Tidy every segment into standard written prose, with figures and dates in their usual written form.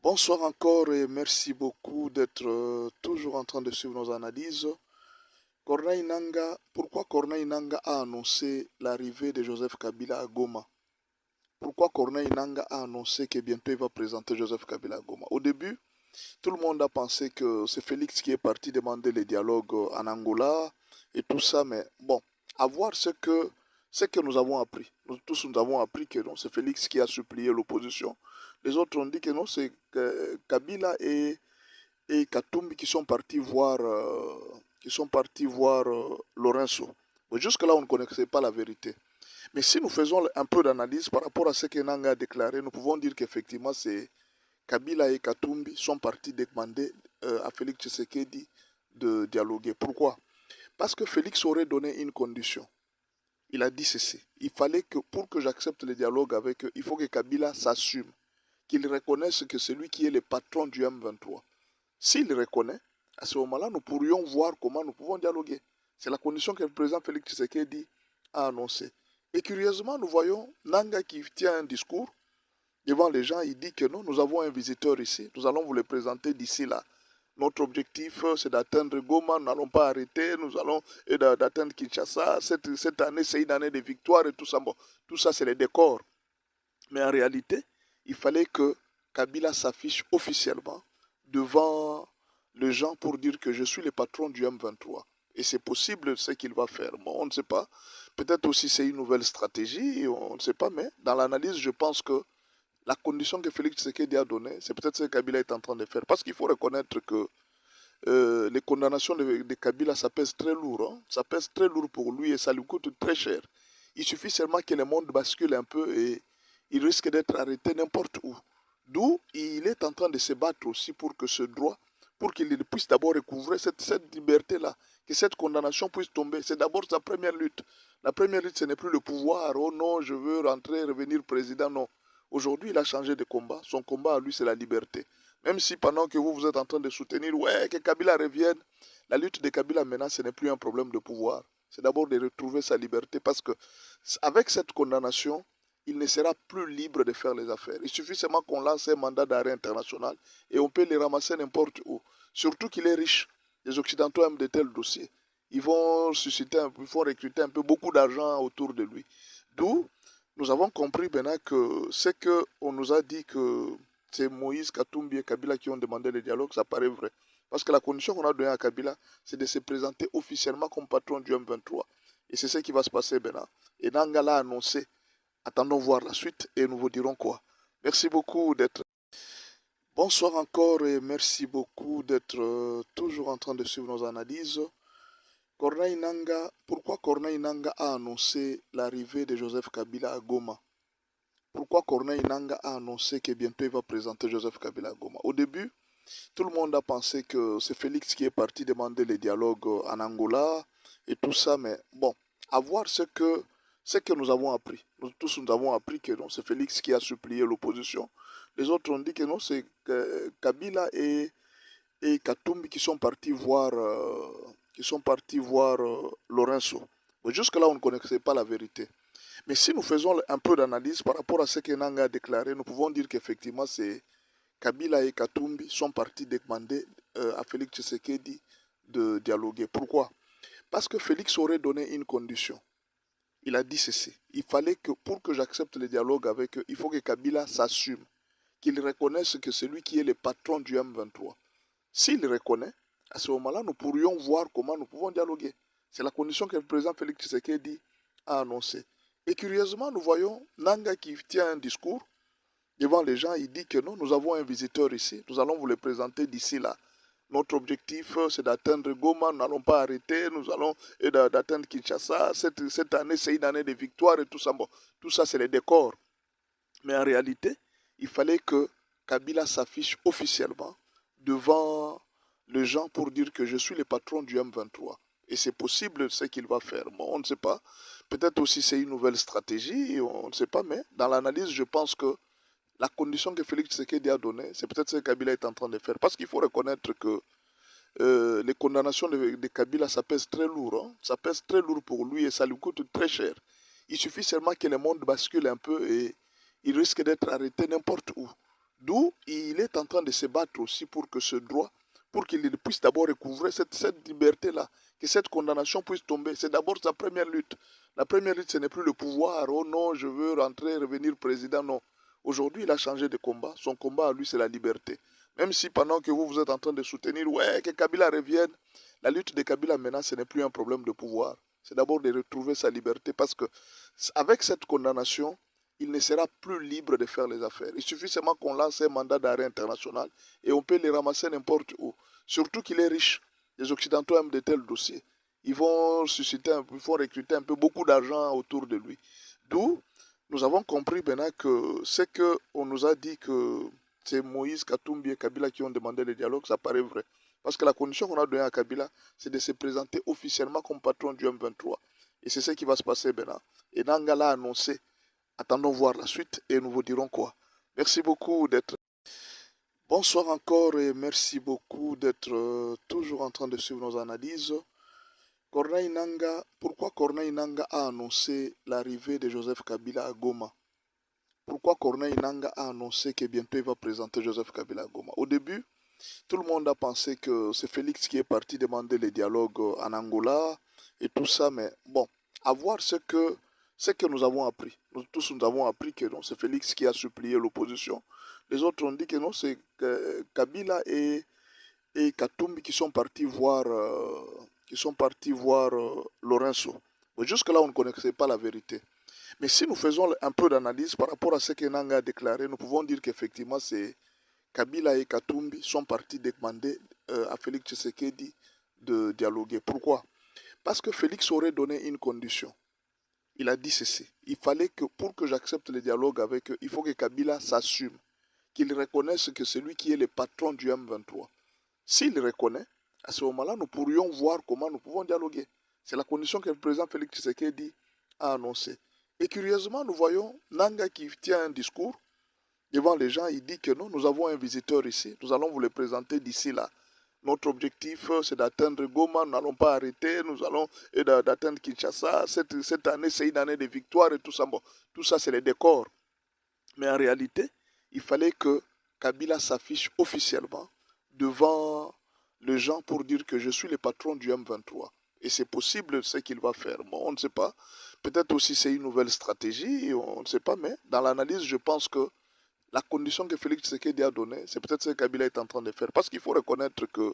Bonsoir encore et merci beaucoup d'être toujours en train de suivre nos analyses. Corneille Nangaa, pourquoi Corneille Nangaa a annoncé l'arrivée de Joseph Kabila à Goma? Pourquoi Corneille Nangaa a annoncé que bientôt il va présenter Joseph Kabila à Goma? Au début, tout le monde a pensé que c'est Félix qui est parti demander les dialogues en Angola et tout ça, mais bon, à voir ce que nous avons appris. Nous tous nous avons appris que non, c'est Félix qui a supplié l'opposition. Les autres ont dit que non, c'est Kabila et Katumbi qui sont partis voir, Lorenzo. Mais jusque-là, on ne connaissait pas la vérité. Mais si nous faisons un peu d'analyse par rapport à ce que Nanga a déclaré, nous pouvons dire qu'effectivement, c'est Kabila et Katumbi sont partis demander à Félix Tshisekedi de dialoguer. Pourquoi? Parce que Félix aurait donné une condition. Il a dit ceci. Il fallait que, pour que j'accepte le dialogue avec eux, il faut que Kabila s'assume, qu'il reconnaisse que c'est lui qui est le patron du M23. S'il le reconnaît, à ce moment-là, nous pourrions voir comment nous pouvons dialoguer. C'est la condition que le président Félix Tshisekedi a annoncée. Et curieusement, nous voyons Nanga qui tient un discours devant les gens. Il dit que non, nous avons un visiteur ici, nous allons vous le présenter d'ici là. Notre objectif, c'est d'atteindre Goma, nous n'allons pas arrêter, nous allons d'atteindre Kinshasa. Cette année, c'est une année de victoire et tout ça. Bon, tout ça, c'est les décors. Mais en réalité, il fallait que Kabila s'affiche officiellement devant les gens pour dire que je suis le patron du M23. Et c'est possible ce qu'il va faire. Bon, on ne sait pas. Peut-être aussi c'est une nouvelle stratégie, on ne sait pas. Mais dans l'analyse, je pense que la condition que Félix Tshisekedi a donnée, c'est peut-être ce que Kabila est en train de faire. Parce qu'il faut reconnaître que les condamnations de Kabila, ça pèse très lourd. Hein. Ça pèse très lourd pour lui et ça lui coûte très cher. Il suffit seulement que le monde bascule un peu et il risque d'être arrêté n'importe où. D'où il est en train de se battre aussi pour que ce droit, pour qu'il puisse d'abord recouvrer cette liberté-là, que cette condamnation puisse tomber. C'est d'abord sa première lutte. La première lutte, ce n'est plus le pouvoir. Oh non, je veux rentrer, revenir président. Non. Aujourd'hui, il a changé de combat. Son combat à lui, c'est la liberté. Même si pendant que vous êtes en train de soutenir, ouais, que Kabila revienne, la lutte de Kabila maintenant, ce n'est plus un problème de pouvoir. C'est d'abord de retrouver sa liberté parce que avec cette condamnation, il ne sera plus libre de faire les affaires. Il suffit seulement qu'on lance un mandat d'arrêt international et on peut les ramasser n'importe où. Surtout qu'il est riche. Les Occidentaux aiment de tels dossiers. Ils vont ils vont recruter un peu beaucoup d'argent autour de lui. D'où nous avons compris maintenant que ce qu'on nous a dit que c'est Moïse, Katumbi et Kabila qui ont demandé le dialogue, ça paraît vrai. Parce que la condition qu'on a donnée à Kabila, c'est de se présenter officiellement comme patron du M23. Et c'est ce qui va se passer maintenant. Et Nanga l'a annoncé. Attendons voir la suite et nous vous dirons quoi. Merci beaucoup d'être... Bonsoir encore et merci beaucoup d'être toujours en train de suivre nos analyses. Corneille Nangaa, pourquoi Corneille Nangaa a annoncé l'arrivée de Joseph Kabila à Goma? Pourquoi Corneille Nangaa a annoncé que bientôt il va présenter Joseph Kabila à Goma? Au début, tout le monde a pensé que c'est Félix qui est parti demander les dialogues en Angola et tout ça, mais bon, à voir ce que nous avons appris. Nous tous nous avons appris que non, c'est Félix qui a supplié l'opposition. Les autres ont dit que non, c'est Kabila et Katumbi qui sont partis voir, Lorenzo. Mais jusque-là, on ne connaissait pas la vérité. Mais si nous faisons un peu d'analyse par rapport à ce que Nanga a déclaré, nous pouvons dire qu'effectivement, c'est Kabila et Katumbi sont partis demander à Félix Tshisekedi de dialoguer. Pourquoi? Parce que Félix aurait donné une condition. Il a dit ceci. Il fallait que, pour que j'accepte le dialogue avec eux, il faut que Kabila s'assume, qu'il reconnaisse que c'est lui qui est le patron du M23. S'il le reconnaît, à ce moment-là, nous pourrions voir comment nous pouvons dialoguer. C'est la condition que le président Félix Tshisekedi a annoncée. Et curieusement, nous voyons Nanga qui tient un discours devant les gens. Il dit que non, nous avons un visiteur ici, nous allons vous le présenter d'ici là. Notre objectif, c'est d'atteindre Goma, nous n'allons pas arrêter, nous allons d'atteindre Kinshasa. Cette année, c'est une année de victoire et tout ça. Bon, tout ça, c'est les décors. Mais en réalité, il fallait que Kabila s'affiche officiellement devant les gens pour dire que je suis le patron du M23. Et c'est possible ce qu'il va faire. Bon, on ne sait pas. Peut-être aussi c'est une nouvelle stratégie, on ne sait pas. Mais dans l'analyse, je pense que la condition que Félix Tshisekedi a donnée, c'est peut-être ce que Kabila est en train de faire. Parce qu'il faut reconnaître que les condamnations de Kabila, ça pèse très lourd. Hein. Ça pèse très lourd pour lui et ça lui coûte très cher. Il suffit seulement que le monde bascule un peu et il risque d'être arrêté n'importe où. D'où il est en train de se battre aussi pour que ce droit, pour qu'il puisse d'abord recouvrer cette liberté-là, que cette condamnation puisse tomber. C'est d'abord sa première lutte. La première lutte, ce n'est plus le pouvoir. Oh non, je veux rentrer, revenir président. Non. Aujourd'hui, il a changé de combat. Son combat à lui, c'est la liberté. Même si pendant que vous êtes en train de soutenir, ouais, que Kabila revienne, la lutte de Kabila maintenant, ce n'est plus un problème de pouvoir. C'est d'abord de retrouver sa liberté parce que avec cette condamnation, il ne sera plus libre de faire les affaires. Il suffit seulement qu'on lance un mandat d'arrêt international et on peut les ramasser n'importe où. Surtout qu'il est riche. Les Occidentaux aiment de tels dossiers. Ils vont ils vont recruter un peu beaucoup d'argent autour de lui. D'où nous avons compris maintenant que ce qu'on nous a dit que c'est Moïse, Katumbi et Kabila qui ont demandé le dialogue, ça paraît vrai. Parce que la condition qu'on a donnée à Kabila, c'est de se présenter officiellement comme patron du M23. Et c'est ce qui va se passer maintenant. Et Nanga l'a annoncé. Attendons voir la suite et nous vous dirons quoi. Merci beaucoup d'être... Bonsoir encore et merci beaucoup d'être toujours en train de suivre nos analyses. Corneille Nanga, pourquoi Corneille Nanga a annoncé l'arrivée de Joseph Kabila à Goma? Pourquoi Corneille Nanga a annoncé que bientôt il va présenter Joseph Kabila à Goma? Au début, tout le monde a pensé que c'est Félix qui est parti demander les dialogues en Angola et tout ça, mais bon, à voir ce que nous avons appris. Nous tous nous avons appris que non, c'est Félix qui a supplié l'opposition. Les autres ont dit que non, c'est Kabila et Katumbi qui sont partis voir, Lorenzo. Mais jusque-là, on ne connaissait pas la vérité. Mais si nous faisons un peu d'analyse par rapport à ce que Nanga a déclaré, nous pouvons dire qu'effectivement, c'est Kabila et Katumbi sont partis demander à Félix Tshisekedi de dialoguer. Pourquoi? Parce que Félix aurait donné une condition. Il a dit ceci. Il fallait que, pour que j'accepte le dialogue avec eux, il faut que Kabila s'assume, qu'il reconnaisse que c'est lui qui est le patron du M23. S'il reconnaît, à ce moment-là, nous pourrions voir comment nous pouvons dialoguer. C'est la condition que le président Félix Tshisekedi a annoncée. Et curieusement, nous voyons Nanga qui tient un discours devant les gens, il dit que non, nous avons un visiteur ici, nous allons vous le présenter d'ici là. Notre objectif, c'est d'atteindre Goma, nous n'allons pas arrêter, nous allons d'atteindre Kinshasa. Cette année, c'est une année de victoire et tout ça. Bon, tout ça, c'est les décors. Mais en réalité, il fallait que Kabila s'affiche officiellement devant les gens pour dire que je suis le patron du M23. Et c'est possible ce qu'il va faire. Bon, on ne sait pas. Peut-être aussi c'est une nouvelle stratégie, on ne sait pas. Mais dans l'analyse, je pense que la condition que Félix Tshisekedi a donnée, c'est peut-être ce que Kabila est en train de faire. Parce qu'il faut reconnaître que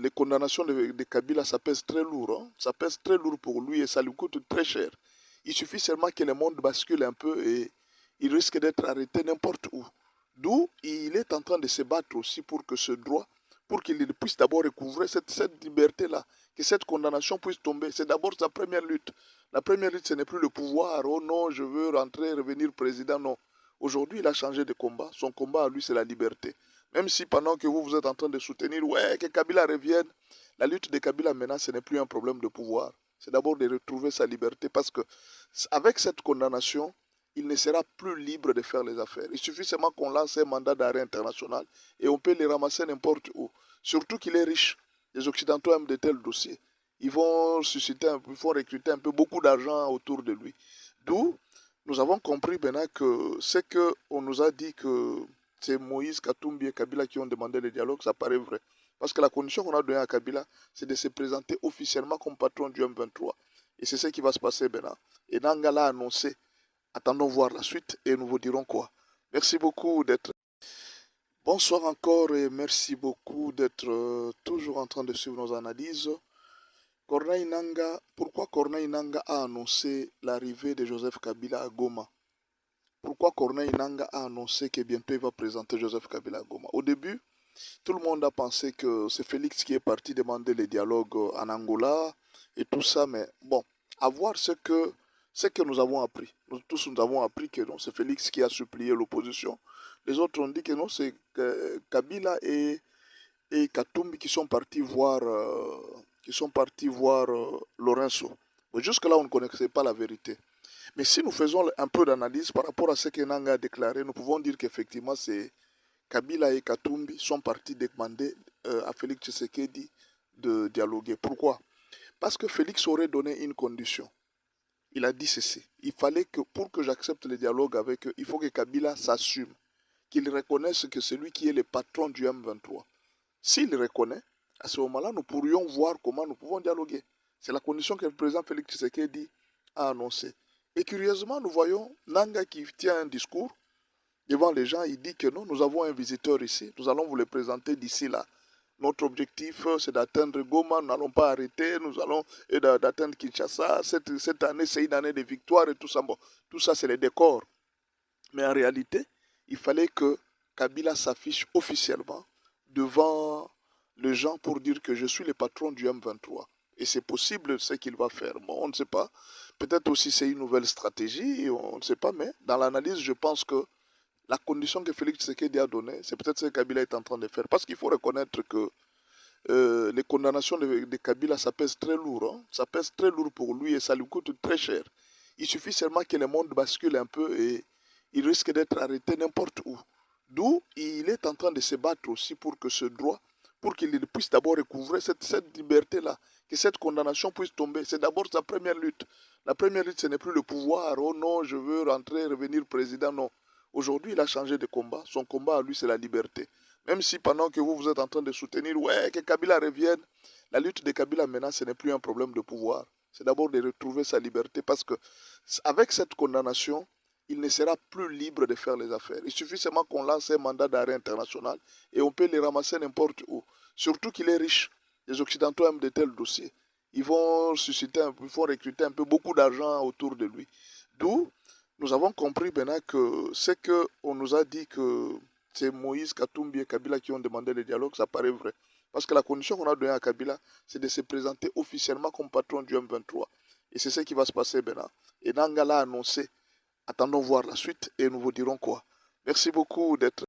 les condamnations de Kabila, ça pèse très lourd. Hein. Ça pèse très lourd pour lui et ça lui coûte très cher. Il suffit seulement que le monde bascule un peu et il risque d'être arrêté n'importe où. D'où il est en train de se battre aussi pour que ce droit, pour qu'il puisse d'abord recouvrer cette liberté-là, que cette condamnation puisse tomber. C'est d'abord sa première lutte. La première lutte, ce n'est plus le pouvoir. Oh non, je veux rentrer, revenir président. Non. Aujourd'hui, il a changé de combat. Son combat à lui, c'est la liberté. Même si pendant que vous êtes en train de soutenir, ouais, que Kabila revienne, la lutte de Kabila maintenant, ce n'est plus un problème de pouvoir. C'est d'abord de retrouver sa liberté parce que avec cette condamnation, il ne sera plus libre de faire les affaires. Il suffit seulement qu'on lance un mandat d'arrêt international et on peut les ramasser n'importe où. Surtout qu'il est riche. Les Occidentaux aiment de tels dossiers. Ils vont ils vont recruter un peu beaucoup d'argent autour de lui. D'où nous avons compris maintenant que ce qu'on nous a dit que c'est Moïse, Katumbi et Kabila qui ont demandé le dialogue, ça paraît vrai. Parce que la condition qu'on a donnée à Kabila, c'est de se présenter officiellement comme patron du M23. Et c'est ce qui va se passer maintenant. Et Nanga l'a annoncé. Attendons voir la suite et nous vous dirons quoi. Merci beaucoup d'être... Bonsoir encore et merci beaucoup d'être toujours en train de suivre nos analyses. Corneille Nanga, pourquoi Corneille Nanga a annoncé l'arrivée de Joseph Kabila à Goma? Pourquoi Corneille Nanga a annoncé que bientôt il va présenter Joseph Kabila à Goma? Au début, tout le monde a pensé que c'est Félix qui est parti demander les dialogues en Angola et tout ça, mais bon, à voir ce que nous avons appris. Nous tous nous avons appris que non, c'est Félix qui a supplié l'opposition. Les autres ont dit que non, c'est Kabila et Katumbi qui sont partis voir, Lorenzo. Mais jusque-là, on ne connaissait pas la vérité. Mais si nous faisons un peu d'analyse par rapport à ce que Nanga a déclaré, nous pouvons dire qu'effectivement, c'est Kabila et Katumbi sont partis demander à Félix Tshisekedi de dialoguer. Pourquoi? Parce que Félix aurait donné une condition. Il a dit ceci. Il fallait que, pour que j'accepte le dialogue avec eux, il faut que Kabila s'assume, qu'il reconnaisse que c'est lui qui est le patron du M23. S'il reconnaît, à ce moment-là, nous pourrions voir comment nous pouvons dialoguer. C'est la condition que le président Félix Tshisekedi a annoncée. Et curieusement, nous voyons Nanga qui tient un discours devant les gens. Il dit que non, nous avons un visiteur ici, nous allons vous le présenter d'ici là. Notre objectif, c'est d'atteindre Goma, nous n'allons pas arrêter, nous allons d'atteindre Kinshasa. Cette année, c'est une année de victoire et tout ça. Bon, tout ça, c'est les décors. Mais en réalité, il fallait que Kabila s'affiche officiellement devant les gens pour dire que je suis le patron du M23. Et c'est possible ce qu'il va faire. Bon, on ne sait pas. Peut-être aussi c'est une nouvelle stratégie, on ne sait pas. Mais dans l'analyse, je pense que la condition que Félix Tshisekedi a donnée, c'est peut-être ce que Kabila est en train de faire. Parce qu'il faut reconnaître que les condamnations de Kabila, ça pèse très lourd. Hein. Ça pèse très lourd pour lui et ça lui coûte très cher. Il suffit seulement que le monde bascule un peu et il risque d'être arrêté n'importe où. D'où il est en train de se battre aussi pour que ce droit, pour qu'il puisse d'abord recouvrer cette liberté-là, que cette condamnation puisse tomber. C'est d'abord sa première lutte. La première lutte, ce n'est plus le pouvoir. Oh non, je veux rentrer, revenir président. Non. Aujourd'hui, il a changé de combat. Son combat à lui, c'est la liberté. Même si pendant que vous êtes en train de soutenir, ouais, que Kabila revienne, la lutte de Kabila maintenant, ce n'est plus un problème de pouvoir. C'est d'abord de retrouver sa liberté parce que avec cette condamnation, il ne sera plus libre de faire les affaires. Il suffit seulement qu'on lance un mandat d'arrêt international et on peut les ramasser n'importe où. Surtout qu'il est riche. Les Occidentaux aiment de tels dossiers. Ils vont ils vont recruter un peu beaucoup d'argent autour de lui. D'où nous avons compris maintenant que ce qu'on nous a dit que c'est Moïse, Katumbi et Kabila qui ont demandé le dialogue, ça paraît vrai. Parce que la condition qu'on a donnée à Kabila, c'est de se présenter officiellement comme patron du M23. Et c'est ce qui va se passer maintenant. Et Nanga l'a annoncé. Attendons voir la suite et nous vous dirons quoi. Merci beaucoup d'être